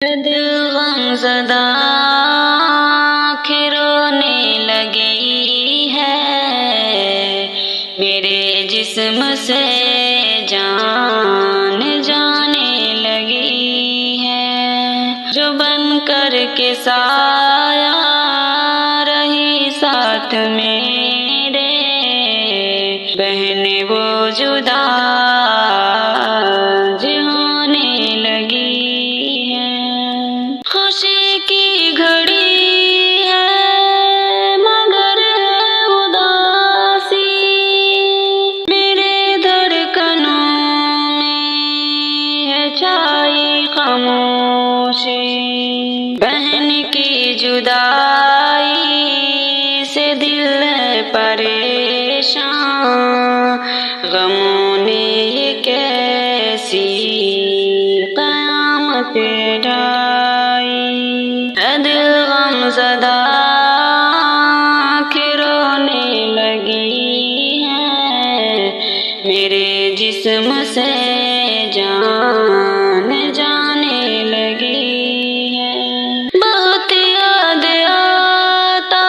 دل غم زدہ آنکھیں رونے لگی ہے، میرے جسم سے جان جانے لگی ہے، جو بن کر کے سایہ رہی ساتھ میرے، بہن وہ جدا ہونے لگی ہے۔ خوشی کی گھڑی ہے مگر ہے اداسی، میرے دھڑکنوں میں ہے چھائی خاموشی، بہن کی جدائی سے دل ہے پریشان، غموں نے یہ کیسی قیامت ڈھائی، اے دل غم زدہ آنکھیں رونے لگی ہے، میرے جسم سے جان جانے لگی ہے۔ بہت یاد آتا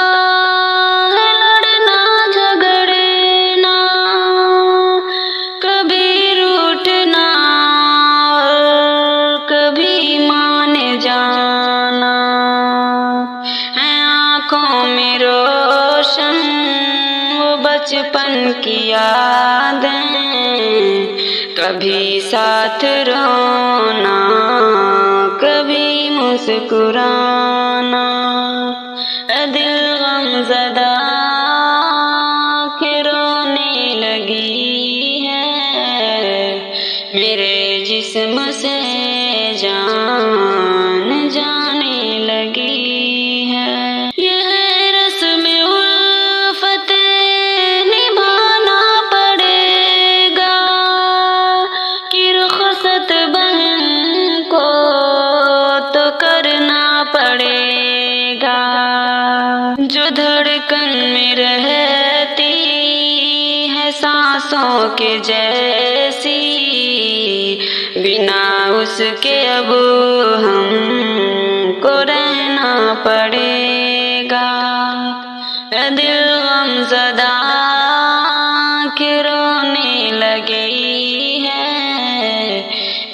ہے لڑنا جھگڑنا، کبھی روٹنا اور کبھی مان جانا، ہے آنکھوں میں روشن وہ بچپن کی یادیں، کبھی ساتھ رونا کبھی مسکرانا، اے دل غم زدہ آنکھیں رونے لگی ہے، میرے جسم سے جان جانے لگی ہے۔ یہ ہے رسم الفت نبھانا پڑے گا، کہ رخصت بہن کو تو کرنا پڑے گا، جو دھڑکن میں رہتی ہے سانسوں کے جیسی، بنا اس کے اب ہم کو رہنا پڑے گا، اے دل غم زدہ آنکھیں رونے لگی ہے،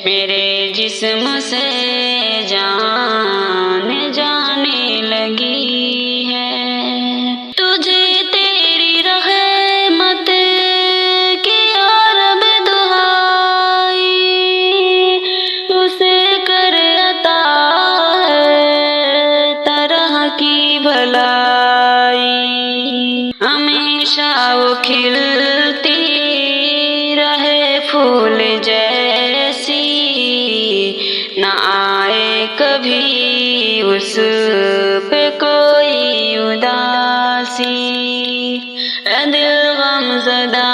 میرے جسم سے جان جانے لگی ہے۔ تجھے تیری رحمت کی عرب دعائی، اسے کر عطا ہے طرح کی بھلائی، ہمیشہ وہ کھلتی رہے پھول جیسی، نہ آئے کبھی اس پہ کوئی اداسی، اے دل غم زدہ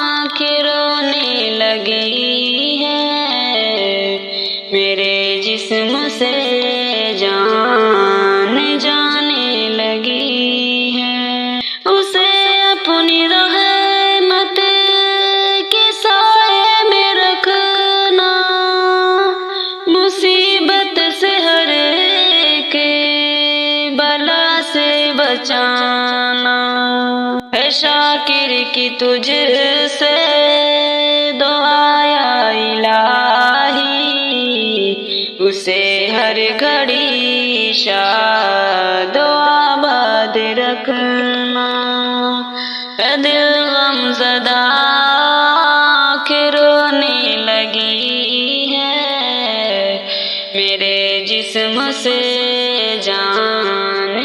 آنکھیں رونے لگی ہے، میرے جسم سے جان جانے لگی ہے، اسے اپنی رحمت کے سائے میں رکھنا، مصیبت سے ہر ایک بلا سے بچانا، اے شاکر کی تجھ سے دعا یا الہی، اسے ہر گھڑی شاد و آباد رکھنا، اے دل غم زدہ آنکھیں رونے لگی ہے، میرے جسم سے جان